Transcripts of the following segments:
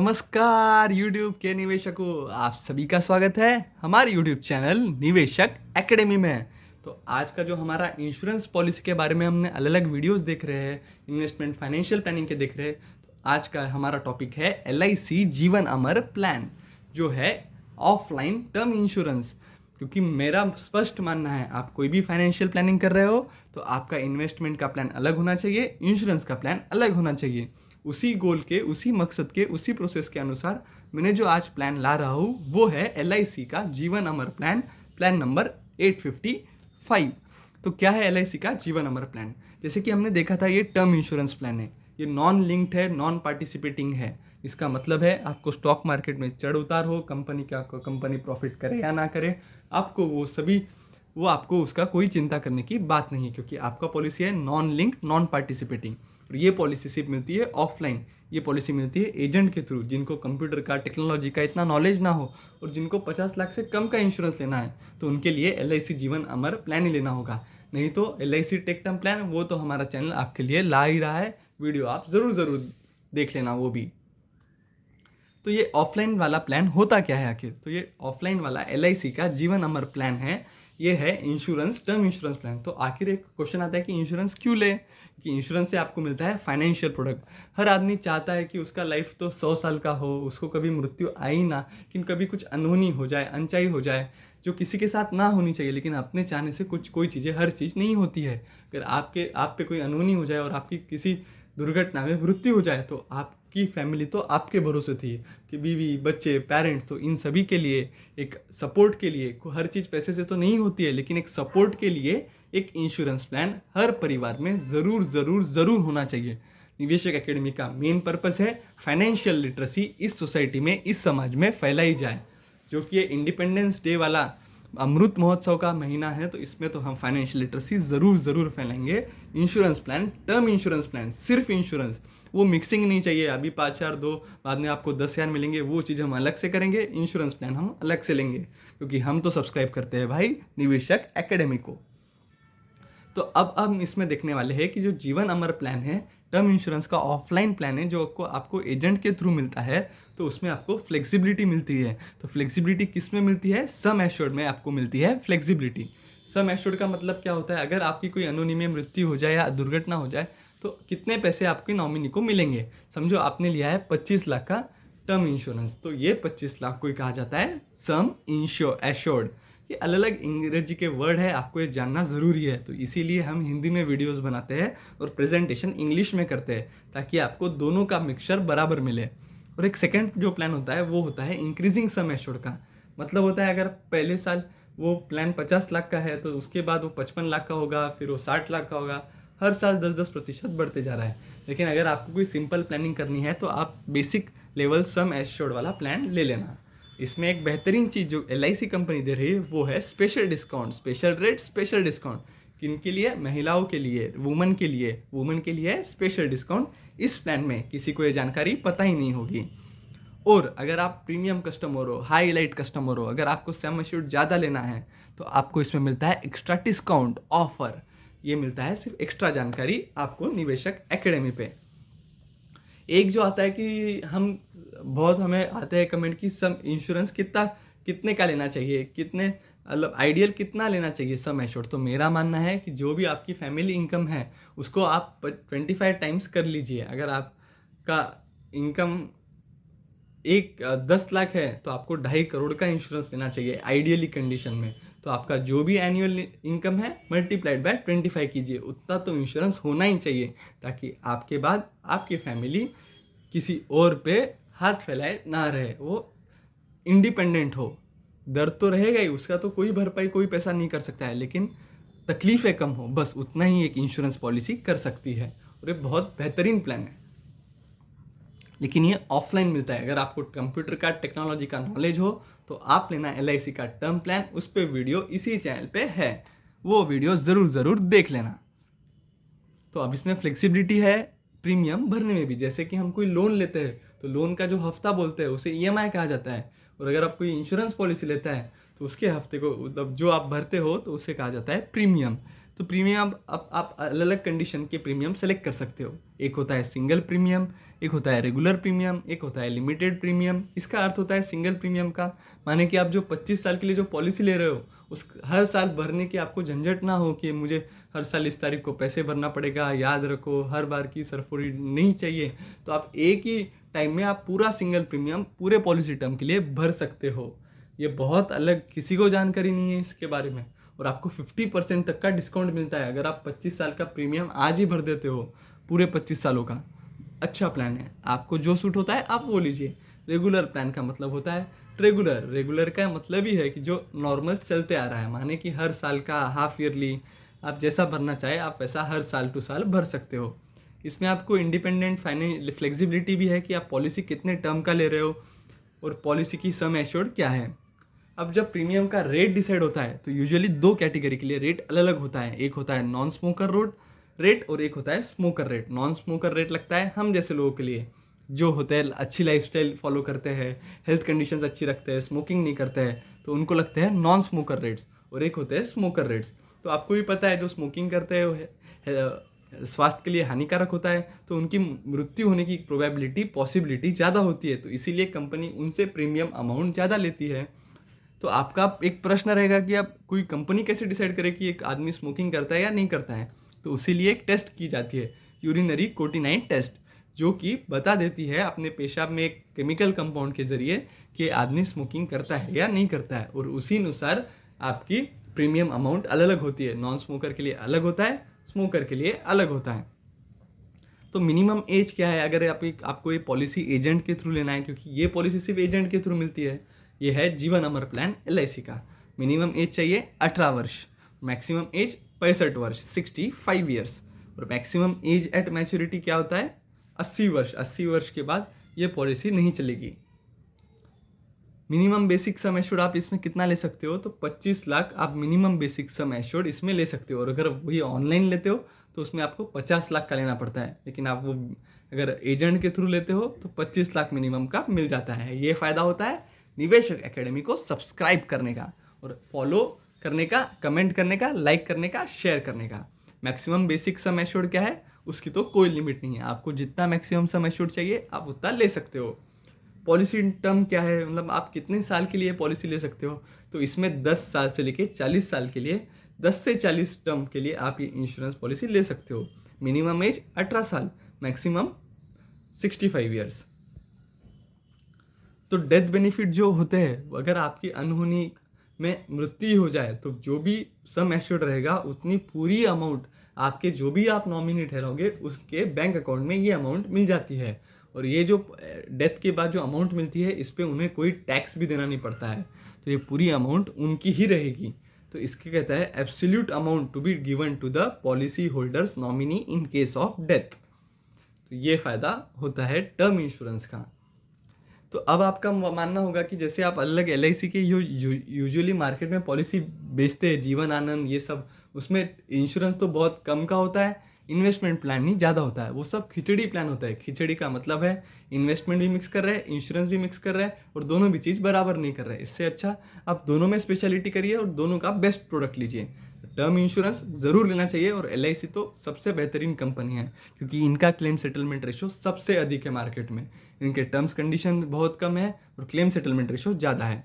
नमस्कार YouTube के निवेशकों, आप सभी का स्वागत है हमारे YouTube चैनल निवेशक एकेडमी में। तो आज का जो हमारा इंश्योरेंस पॉलिसी के बारे में हमने अलग अलग वीडियोस देख रहे हैं, इन्वेस्टमेंट फाइनेंशियल प्लानिंग के देख रहे हैं। तो आज का हमारा टॉपिक है LIC जीवन अमर प्लान, जो है ऑफलाइन टर्म इंश्योरेंस। क्योंकि मेरा स्पष्ट मानना है, आप कोई भी फाइनेंशियल प्लानिंग कर रहे हो तो आपका इन्वेस्टमेंट का प्लान अलग होना चाहिए, इंश्योरेंस का प्लान अलग होना चाहिए। उसी गोल के, उसी मकसद के, उसी प्रोसेस के अनुसार मैंने जो आज प्लान ला रहा हूँ वो है LIC का जीवन अमर प्लान, प्लान नंबर 855। तो क्या है LIC का जीवन अमर प्लान? जैसे कि हमने देखा था, ये टर्म इंश्योरेंस प्लान है, ये नॉन लिंक्ड है, नॉन पार्टिसिपेटिंग है। इसका मतलब है आपको स्टॉक मार्केट में चढ़ उतार हो, कंपनी प्रॉफिट करे या ना करे, आपको वो आपको उसका कोई चिंता करने की बात नहीं है, क्योंकि आपका पॉलिसी है नॉन लिंक्ड, नॉन पार्टिसिपेटिंग। और ये पॉलिसी सिर्फ मिलती है ऑफलाइन। ये पॉलिसी मिलती है एजेंट के थ्रू, जिनको कंप्यूटर का, टेक्नोलॉजी का इतना नॉलेज ना हो और जिनको 50 लाख से कम का इंश्योरेंस लेना है, तो उनके लिए LIC जीवन अमर प्लान ही लेना होगा। नहीं तो LIC टेक टर्म प्लान, वो तो हमारा चैनल आपके लिए ला ही रहा है। वीडियो आप ज़रूर देख लेना वो भी। तो ये ऑफलाइन वाला प्लान होता क्या है आखिर? तो ये ऑफलाइन वाला LIC का जीवन अमर प्लान है, ये है इंश्योरेंस, टर्म इंश्योरेंस प्लान। तो आखिर एक क्वेश्चन आता है कि इंश्योरेंस क्यों ले? कि इंश्योरेंस से आपको मिलता है फाइनेंशियल प्रोडक्ट। हर आदमी चाहता है कि उसका लाइफ तो 100 साल का हो, उसको कभी मृत्यु आई ना, कि कभी कुछ अनहोनी हो जाए, अनचाही हो जाए, जो किसी के साथ ना होनी चाहिए। लेकिन अपने चाहने से कोई चीज़ें, हर चीज़ नहीं होती है। अगर आप पे कोई अनहोनी हो जाए और आपकी किसी दुर्घटना में मृत्यु हो जाए, तो आपकी फैमिली तो आपके भरोसे थी, कि बीवी, बच्चे, पेरेंट्स, तो इन सभी के लिए एक सपोर्ट के लिए, हर चीज़ पैसे से तो नहीं होती है, लेकिन एक सपोर्ट के लिए एक इंश्योरेंस प्लान हर परिवार में ज़रूर होना चाहिए। निवेशक एकेडमी का मेन पर्पस है फाइनेंशियल लिटरेसी इस सोसाइटी में, इस समाज में फैलाई जाए। जो कि ये इंडिपेंडेंस डे वाला अमृत महोत्सव का महीना है, तो इसमें तो हम फाइनेंशियल लिटरेसी ज़रूर फैलाएंगे। Insurance plan, term insurance plan, सिर्फ इंश्योरेंस, वो मिक्सिंग नहीं चाहिए। अभी 5,000 दो, बाद में आपको 10,000 मिलेंगे, वो चीज़ हम अलग से करेंगे। इंश्योरेंस प्लान हम अलग से लेंगे, क्योंकि हम तो सब्सक्राइब करते हैं भाई निवेशक एकेडमी को। तो अब हम इसमें देखने वाले हैं कि जो जीवन अमर प्लान है, टर्म इंश्योरेंस का ऑफलाइन प्लान है, जो आपको एजेंट के थ्रू मिलता है, तो उसमें आपको फ्लेक्सिबिलिटी मिलती है। तो फ्लेक्सिबिलिटी किस में मिलती है? सम एश्योर्ड में आपको मिलती है फ्लेक्सिबिलिटी। सम एश्योर्ड का मतलब क्या होता है? अगर आपकी कोई अनहोनी में मृत्यु हो जाए या दुर्घटना हो जाए, तो कितने पैसे आपकी नॉमिनी को मिलेंगे। समझो आपने लिया है 25 लाख का टर्म इंश्योरेंस, तो ये 25 लाख को ही कहा जाता है सम एश्योर्ड। ये अलग अलग अंग्रेजी के वर्ड है, आपको ये जानना ज़रूरी है। तो इसीलिए हम हिंदी में वीडियोस बनाते हैं और प्रेजेंटेशन इंग्लिश में करते हैं, ताकि आपको दोनों का मिक्सचर बराबर मिले। और एक सेकंड जो प्लान होता है वो होता है इंक्रीजिंग सम एश्योर्ड का। मतलब होता है, अगर पहले साल वो प्लान 50 लाख का है, तो उसके बाद वो 55 लाख का होगा, फिर वो 60 लाख का होगा। हर साल 10% बढ़ते जा रहा है। लेकिन अगर आपको कोई सिंपल प्लानिंग करनी है, तो आप बेसिक लेवल सम एश्योर्ड वाला प्लान ले लेना। इसमें एक बेहतरीन चीज़ जो LIC कंपनी दे रही है वो है special discount, special rate, special discount. किनके लिए? महिलाओं के लिए, वुमन के लिए है स्पेशल डिस्काउंट। इस प्लान में किसी को ये जानकारी पता ही नहीं होगी। और अगर आप प्रीमियम कस्टमर हो, हाईलाइट कस्टमर हो, अगर आपको सम एश्योर्ड ज़्यादा लेना है, तो आपको इसमें मिलता है एक्स्ट्रा डिस्काउंट ऑफर। ये मिलता है सिर्फ एक्स्ट्रा जानकारी आपको निवेशक एकेडमी पे। एक जो आता है कि हमें आता है कमेंट कि सम इंश्योरेंस कितने का लेना चाहिए, कितने मतलब आइडियल कितना लेना चाहिए सम एश्योर्ड। तो मेरा मानना है कि जो भी आपकी फैमिली इनकम है, उसको आप 25 टाइम्स कर लीजिए। अगर आपका इनकम 10 लाख है, तो आपको 2.5 करोड़ का इंश्योरेंस लेना चाहिए आइडियली कंडीशन में। तो आपका जो भी एनुअल इनकम है, मल्टीप्लाइड बाय 25 कीजिए, उतना तो इंश्योरेंस होना ही चाहिए, ताकि आपके बाद आपकी फैमिली किसी और पे हाथ फैलाए ना रहे, वो इंडिपेंडेंट हो। दर्द तो रहेगा ही, उसका तो कोई भरपाई, कोई पैसा नहीं कर सकता है, लेकिन तकलीफें कम हो, बस उतना ही एक इंश्योरेंस पॉलिसी कर सकती है। और ये बहुत बेहतरीन प्लान है, लेकिन ये ऑफलाइन मिलता है। अगर आपको कंप्यूटर का, टेक्नोलॉजी का नॉलेज हो, तो आप लेना LIC का टर्म प्लान। उस पर वीडियो इसी चैनल पे है, वो वीडियो ज़रूर देख लेना। तो अब इसमें फ्लेक्सिबिलिटी है प्रीमियम भरने में भी। जैसे कि हम कोई लोन लेते हैं, तो लोन का जो हफ्ता बोलते हैं उसे EMI कहा जाता है। और अगर आप कोई इंश्योरेंस पॉलिसी लेता है, तो उसके हफ्ते को, मतलब जो आप भरते हो, तो उसे कहा जाता है प्रीमियम। तो प्रीमियम आप अलग अलग कंडीशन के प्रीमियम सेलेक्ट कर सकते हो। एक होता है सिंगल प्रीमियम, एक होता है रेगुलर प्रीमियम, एक होता है लिमिटेड प्रीमियम। इसका अर्थ होता है सिंगल प्रीमियम का माने कि आप जो 25 साल के लिए जो पॉलिसी ले रहे हो उस हर साल भरने की आपको झंझट ना हो कि मुझे हर साल इस तारीख को पैसे भरना पड़ेगा, याद रखो, हर बार की सरफोरी नहीं चाहिए। तो आप एक ही टाइम में आप पूरा सिंगल प्रीमियम पूरे पॉलिसी टर्म के लिए भर सकते हो। ये बहुत अलग, किसी को जानकारी नहीं है इसके बारे में। और आपको 50% तक का डिस्काउंट मिलता है अगर आप 25 साल का प्रीमियम आज ही भर देते हो, पूरे 25 सालों का। अच्छा प्लान है, आपको जो सूट होता है आप वो लीजिए। रेगुलर प्लान का मतलब होता है रेगुलर का मतलब ही है कि जो नॉर्मल चलते आ रहा है, माने कि हर साल का, हाफ ईयरली, आप जैसा भरना चाहे आप वैसा हर साल टू साल भर सकते हो। इसमें आपको इंडिपेंडेंट फाइनेंशियल फ्लेक्सिबिलिटी भी है कि आप पॉलिसी कितने टर्म का ले रहे हो और पॉलिसी की सम एश्योर्ड क्या है। अब जब प्रीमियम का रेट डिसाइड होता है तो यूजुअली दो कैटेगरी के लिए रेट अलग अलग होता है। एक होता है नॉन स्मोकर रेट और एक होता है smoker rate. Non smoker rate लगता है हम जैसे लोगों के लिए जो होते हैं अच्छी लाइफस्टाइल फॉलो करते हैं, हेल्थ कंडीशंस अच्छी रखते हैं, स्मोकिंग नहीं करते हैं, तो उनको लगते हैं नॉन स्मोकर रेट्स। और एक होते हैं स्मोकर रेट्स। तो आपको भी पता है जो स्मोकिंग करते हैं स्वास्थ्य के लिए हानिकारक होता है, तो उनकी मृत्यु होने की पॉसिबिलिटी ज़्यादा होती है। तो इसीलिए कंपनी उनसे प्रीमियम अमाउंट ज़्यादा लेती है। तो आपका एक प्रश्न रहेगा कि अब कोई कंपनी कैसे डिसाइड करे कि एक आदमी स्मोकिंग करता है या नहीं करता है। तो उसी लिए एक टेस्ट की जाती है, यूरिनरी कोटिनाइन टेस्ट, जो कि बता देती है अपने पेशाब में एक केमिकल कंपाउंड के जरिए कि आदमी स्मोकिंग करता है या नहीं करता है। और उसी अनुसार आपकी प्रीमियम अमाउंट अलग अलग होती है। नॉन स्मोकर के लिए अलग होता है, स्मोकर के लिए अलग होता है। तो मिनिमम एज क्या है अगर आपको ये पॉलिसी एजेंट के थ्रू लेना है, क्योंकि ये पॉलिसी सिर्फ एजेंट के थ्रू मिलती है। ये है जीवन अमर प्लान LIC का। मिनिमम एज चाहिए 18 वर्ष, मैक्सिमम एज 65 वर्ष 65 ईयर्स। और मैक्सिमम एज एट मैच्योरिटी क्या होता है 80 वर्ष। 80 वर्ष के बाद ये पॉलिसी नहीं चलेगी। मिनिमम बेसिक सम एश्योर्ड आप इसमें कितना ले सकते हो, तो 25 लाख आप मिनिमम बेसिक सम एश्योर्ड इसमें ले सकते हो। और अगर वही ऑनलाइन लेते हो तो उसमें आपको 50 लाख का लेना पड़ता है। लेकिन आप वो अगर एजेंट के थ्रू लेते हो तो 25 लाख मिनिमम का मिल जाता है। ये फ़ायदा होता है निवेशक एकेडमी को सब्सक्राइब करने का और फॉलो करने का, कमेंट करने का, लाइक करने का, शेयर करने का। मैक्सिमम बेसिक सम एश्योर्ड क्या है, उसकी तो कोई लिमिट नहीं है। आपको जितना मैक्सिमम सम एश्योर्ड चाहिए आप उतना ले सकते हो। पॉलिसी टर्म क्या है, मतलब आप कितने साल के लिए पॉलिसी ले सकते हो, तो इसमें 10 साल से लेके 40 साल के लिए 10 से 40 टर्म के लिए आप ये इंश्योरेंस पॉलिसी ले सकते हो। मिनिमम एज 18 साल, मैक्सिमम 65 ईयर्स। तो डेथ बेनिफिट जो होते हैं, अगर आपकी अनहोनी में मृत्यु हो जाए तो जो भी सम एश्योर्ड रहेगा उतनी पूरी अमाउंट आपके जो भी आप नॉमिनी ठहराओगे उसके बैंक अकाउंट में ये अमाउंट मिल जाती है। और ये जो डेथ के बाद जो अमाउंट मिलती है इस पर उन्हें कोई टैक्स भी देना नहीं पड़ता है। तो ये पूरी अमाउंट उनकी ही रहेगी। तो इसके कहता है absolute amount to be given to the policy holders nominee in case of death. तो ये फ़ायदा होता है टर्म इंश्योरेंस का। तो अब आपका मानना होगा कि जैसे आप अलग LIC के यूजुअली मार्केट में पॉलिसी बेचते हैं, जीवन आनंद ये सब, उसमें इंश्योरेंस तो बहुत कम का होता है, इन्वेस्टमेंट प्लान ही ज़्यादा होता है। वो सब खिचड़ी प्लान होता है। खिचड़ी का मतलब है इन्वेस्टमेंट भी मिक्स कर रहे हैं, इंश्योरेंस भी मिक्स कर रहे हैं और दोनों भी चीज़ बराबर नहीं कर रहे हैं। इससे अच्छा आप दोनों में स्पेशलिटी करिए और दोनों का बेस्ट प्रोडक्ट लीजिए। टर्म इंश्योरेंस ज़रूर लेना चाहिए और LIC तो सबसे बेहतरीन कंपनी है क्योंकि इनका क्लेम सेटलमेंट रेशो सबसे अधिक है मार्केट में। इनके टर्म्स कंडीशन बहुत कम है और क्लेम सेटलमेंट रेशो ज़्यादा है।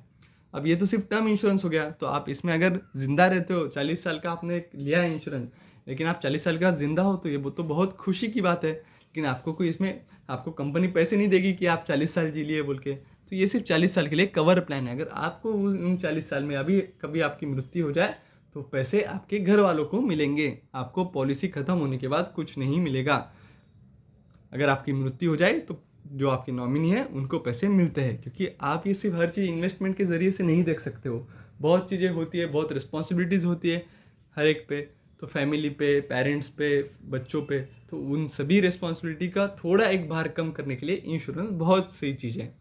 अब ये तो सिर्फ टर्म इंश्योरेंस हो गया। तो आप इसमें अगर जिंदा रहते हो, 40 साल का आपने लिया है इंश्योरेंस, लेकिन आप 40 साल के बाद जिंदा हो तो ये तो बहुत खुशी की बात है। लेकिन आपको कोई इसमें आपको कंपनी पैसे नहीं देगी कि आप 40 साल जी लिए बोल के। तो ये सिर्फ 40 साल के लिए कवर प्लान है। अगर आपको उन 40 साल में अभी कभी आपकी मृत्यु हो जाए तो पैसे आपके घर वालों को मिलेंगे, आपको पॉलिसी खत्म होने के बाद कुछ नहीं मिलेगा। अगर आपकी मृत्यु हो जाए तो जो आपके नॉमिनी है उनको पैसे मिलते हैं, क्योंकि आप ये सिर्फ हर चीज़ इन्वेस्टमेंट के ज़रिए से नहीं देख सकते हो। बहुत चीज़ें होती है, बहुत रिस्पॉन्सिबिलिटीज़ होती है हर एक पे, तो फैमिली पे, पेरेंट्स पे, बच्चों पे, तो उन सभी रिस्पॉन्सिबिलिटी का थोड़ा एक भार कम करने के लिए इंश्योरेंस बहुत सही चीज़ है।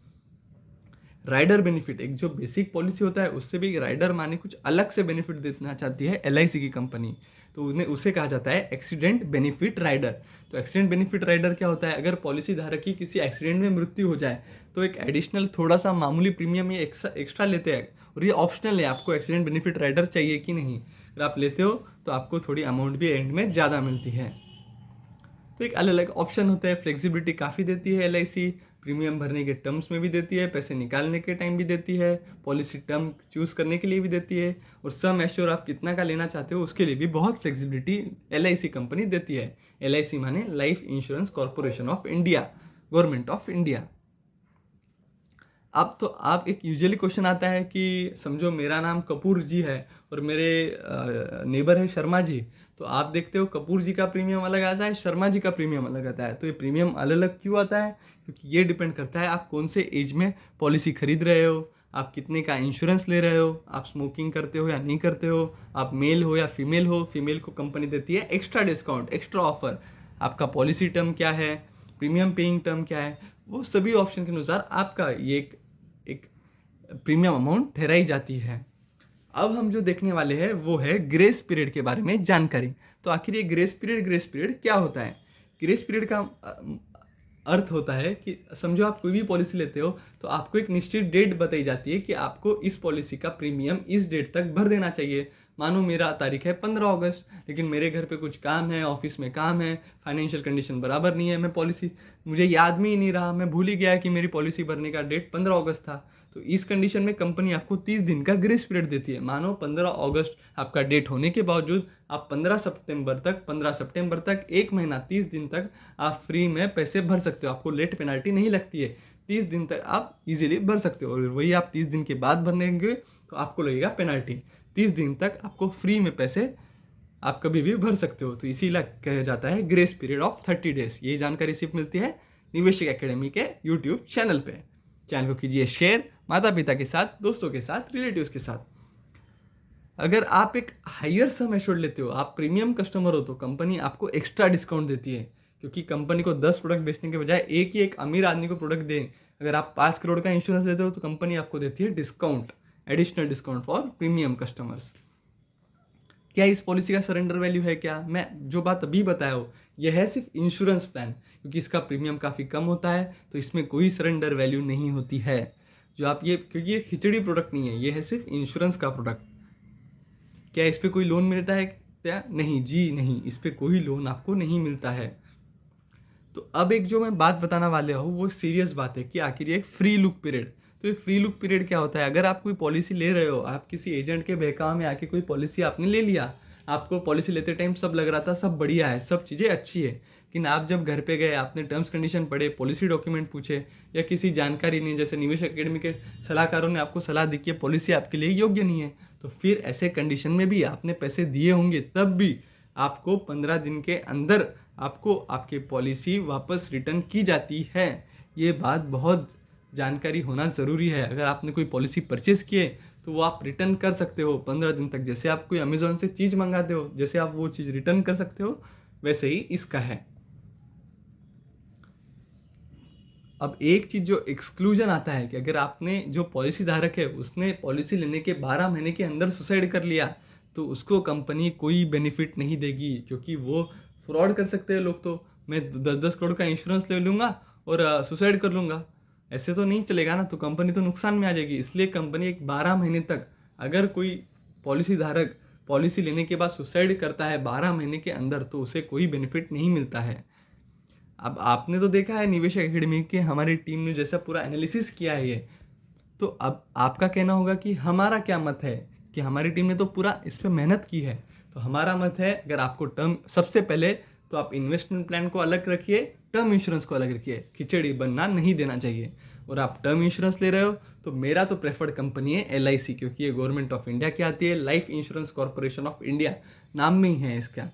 राइडर बेनिफिट, एक जो बेसिक पॉलिसी होता है उससे भी राइडर माने कुछ अलग से बेनिफिट देना चाहती है LIC की कंपनी, तो उसे कहा जाता है एक्सीडेंट बेनिफिट राइडर। तो एक्सीडेंट बेनिफिट राइडर क्या होता है, अगर पॉलिसी धारक की किसी एक्सीडेंट में मृत्यु हो जाए तो एक एडिशनल थोड़ा सा मामूली प्रीमियम ये एक्स्ट्रा लेते हैं और ये ऑप्शनल है, आपको एक्सीडेंट बेनिफिट राइडर चाहिए कि नहीं। अगर आप लेते हो तो आपको थोड़ी अमाउंट भी एंड में ज़्यादा मिलती है। तो एक अलग अलग ऑप्शन होता है, फ्लेक्सिबिलिटी काफ़ी देती है एलआईसी, प्रीमियम भरने के टर्म्स में भी देती है, पैसे निकालने के टाइम भी देती है, पॉलिसी टर्म चूज़ करने के लिए भी देती है, और सम एश्योर आप कितना का लेना चाहते हो उसके लिए भी बहुत फ्लेक्सिबिलिटी एलआईसी कंपनी देती है। एलआईसी माने life insurance corporation of India, government of India. अब तो आप एक यूजुअली क्वेश्चन आता है कि समझो मेरा नाम कपूर जी है और मेरे नेबर है शर्मा जी, तो आप देखते हो कपूर जी का प्रीमियम अलग आता है, शर्मा जी का प्रीमियम अलग आता है। तो ये प्रीमियम अलग अलग क्यों आता है? क्योंकि ये डिपेंड करता है आप कौन से एज में पॉलिसी खरीद रहे हो, आप कितने का इंश्योरेंस ले रहे हो, आप स्मोकिंग करते हो या नहीं करते हो, आप मेल हो या फीमेल हो। फीमेल को कंपनी देती है एक्स्ट्रा डिस्काउंट, एक्स्ट्रा ऑफर, आपका पॉलिसी टर्म क्या है, प्रीमियम पेइंग टर्म क्या है, वो सभी ऑप्शन के अनुसार आपका ये एक प्रीमियम अमाउंट ठहराई जाती है। अब हम जो देखने वाले हैं वो है ग्रेस पीरियड के बारे में जानकारी। तो आखिर ये ग्रेस पीरियड क्या होता है? ग्रेस पीरियड का अर्थ होता है कि समझो आप कोई भी पॉलिसी लेते हो तो आपको एक निश्चित डेट बताई जाती है कि आपको इस पॉलिसी का प्रीमियम इस डेट तक भर देना चाहिए। मानो मेरा तारीख है 15 अगस्त, लेकिन मेरे घर पे कुछ काम है, ऑफिस में काम है, फाइनेंशियल कंडीशन बराबर नहीं है, मैं पॉलिसी मुझे याद में ही नहीं रहा, मैं भूल ही गया कि मेरी पॉलिसी भरने का डेट 15 अगस्त था। तो इस कंडीशन में कंपनी आपको 30 दिन का ग्रेस पीरियड देती है। मानो 15 अगस्त आपका डेट होने के बावजूद आप 15 सितंबर तक 1 महीना 30 दिन तक आप फ्री में पैसे भर सकते हो, आपको लेट पेनल्टी नहीं लगती है। 30 दिन तक आप इजीली भर सकते हो, और वही आप 30 दिन के बाद भरनेंगे तो आपको लगेगा पेनल्टी। 30 दिन तक आपको फ्री में पैसे आप कभी भी भर सकते हो, तो इसीलिए कहा जाता है ग्रेस पीरियड ऑफ 30 डेज। ये जानकारी सिर्फ मिलती है निवेशक एकेडमी के यूट्यूब चैनल पे। चैनल को कीजिए शेयर माता पिता के साथ, दोस्तों के साथ, रिलेटिव्स के साथ। अगर आप एक हायर सम एश्योर्ड लेते हो, आप प्रीमियम कस्टमर हो, तो कंपनी आपको एक्स्ट्रा डिस्काउंट देती है, क्योंकि कंपनी को 10 प्रोडक्ट बेचने के बजाय एक अमीर आदमी को प्रोडक्ट दे। अगर आप 5 करोड़ का इंश्योरेंस लेते हो तो कंपनी आपको देती है discount, additional discount for premium customers. क्या इस पॉलिसी का सरेंडर वैल्यू है? क्या मैं जो बात अभी बताया हो यह है सिर्फ इंश्योरेंस प्लान, क्योंकि इसका प्रीमियम काफ़ी कम होता है तो इसमें कोई सरेंडर वैल्यू नहीं होती है। जो आप ये, क्योंकि ये खिचड़ी प्रोडक्ट नहीं है, ये है सिर्फ इंश्योरेंस का प्रोडक्ट। क्या इस पर कोई लोन मिलता है क्या? नहीं जी नहीं, इस पर कोई लोन आपको नहीं मिलता है। तो अब एक जो मैं बात बताना वाले हूँ वो सीरियस बात है कि आखिर ये फ्री लुक पीरियड। तो ये फ्री लुक पीरियड क्या होता है? अगर आप कोई पॉलिसी ले रहे हो, आप किसी एजेंट के बहकावे में आके कोई पॉलिसी आपने ले लिया, आपको पॉलिसी लेते टाइम सब लग रहा था सब बढ़िया है, सब चीज़ें अच्छी है, लेकिन आप जब घर पे गए, आपने टर्म्स कंडीशन पढ़े, पॉलिसी डॉक्यूमेंट पूछे, या किसी जानकारी नहीं, जैसे निवेश एकेडमी के सलाहकारों ने आपको सलाह दी कि पॉलिसी आपके लिए योग्य नहीं है, तो फिर ऐसे कंडीशन में भी आपने पैसे दिए होंगे, तब भी आपको 15 दिन के अंदर आपको आपकी पॉलिसी वापस रिटर्न की जाती है। ये बात बहुत जानकारी होना ज़रूरी है। अगर आपने कोई पॉलिसी परचेस किए तो वो आप रिटर्न कर सकते हो 15 दिन तक। जैसे आप कोई अमेज़ॉन से चीज़ मंगाते हो, जैसे आप वो चीज़ रिटर्न कर सकते हो, वैसे ही इसका है। अब एक चीज़ जो एक्सक्लूजन आता है कि अगर आपने, जो पॉलिसी धारक है उसने पॉलिसी लेने के 12 महीने के अंदर सुसाइड कर लिया, तो उसको कंपनी कोई बेनिफिट नहीं देगी, क्योंकि वो फ्रॉड कर सकते हैं लोग। तो मैं 10-10 करोड़ का इंश्योरेंस ले लूँगा और सुसाइड कर लूँगा, ऐसे तो नहीं चलेगा ना, तो कंपनी तो नुकसान में आ जाएगी। इसलिए कंपनी एक 12 महीने तक, अगर कोई पॉलिसी धारक पॉलिसी लेने के बाद सुसाइड करता है 12 महीने के अंदर, तो उसे कोई बेनिफिट नहीं मिलता है। अब आपने तो देखा है निवेशक एकेडमी के हमारी टीम ने जैसा पूरा एनालिसिस किया है ये, तो अब आपका कहना होगा कि हमारा क्या मत है, कि हमारी टीम ने तो पूरा इस पर मेहनत की है। तो हमारा मत है, अगर आपको टर्म, सबसे पहले तो आप इन्वेस्टमेंट प्लान को अलग रखिए, टर्म इंश्योरेंस को अलग रखिए, खिचड़ी बनना नहीं देना चाहिए। और आप टर्म इंश्योरेंस ले रहे हो तो मेरा तो प्रेफर्ड कंपनी है एलआईसी, क्योंकि ये गवर्नमेंट ऑफ इंडिया की आती है, life insurance corporation of India नाम में ही है इसका,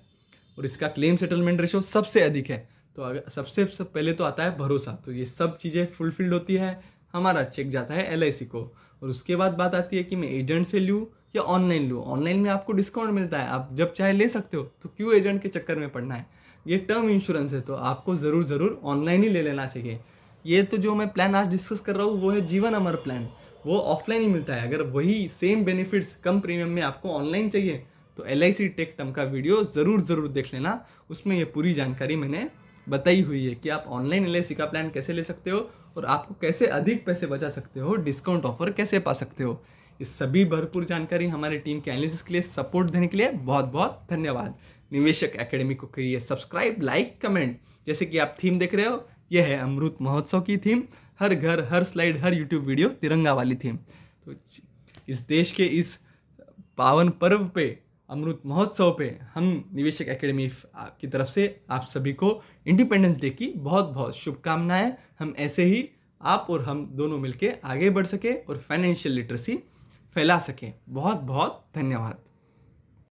और इसका क्लेम सेटलमेंट रेशो सबसे अधिक है। तो अगर सबसे पहले तो आता है भरोसा, तो ये सब चीज़ें फुलफिल्ड होती है, हमारा चेक जाता है एलआईसी को। और उसके बाद बात आती है कि मैं एजेंट से लूँ या ऑनलाइन लूँ। ऑनलाइन में आपको डिस्काउंट मिलता है, आप जब चाहे ले सकते हो, तो क्यों एजेंट के चक्कर में पड़ना है। ये टर्म इंश्योरेंस है तो आपको ज़रूर ऑनलाइन ही ले लेना चाहिए। ये तो जो मैं प्लान आज डिस्कस कर रहा हूँ वो है जीवन अमर प्लान, वो ऑफलाइन ही मिलता है। अगर वही सेम बेनिफिट्स कम प्रीमियम में आपको ऑनलाइन चाहिए तो एलआईसी टेक टर्म का वीडियो ज़रूर देख लेना, उसमें ये पूरी जानकारी मैंने बताई हुई है कि आप ऑनलाइन एलआईसी का प्लान कैसे ले सकते हो और आपको कैसे अधिक पैसे बचा सकते हो, डिस्काउंट ऑफर कैसे पा सकते हो। इस सभी भरपूर जानकारी हमारे टीम के एनालिसिस के लिए, सपोर्ट देने के लिए बहुत बहुत धन्यवाद। निवेशक एकेडमी को करिए सब्सक्राइब, लाइक, कमेंट। जैसे कि आप थीम देख रहे हो, यह है अमृत महोत्सव की थीम। हर घर, हर स्लाइड, हर यूट्यूब वीडियो तिरंगा वाली थीम। तो इस देश के इस पावन पर्व पे, अमृत महोत्सव पे, हम निवेशक एकेडमी की तरफ से आप सभी को इंडिपेंडेंस डे की बहुत बहुत शुभकामनाएं। हम ऐसे ही आप और हम दोनों मिलके आगे बढ़ सके और फाइनेंशियल लिटरेसी फैला सकें। बहुत बहुत धन्यवाद।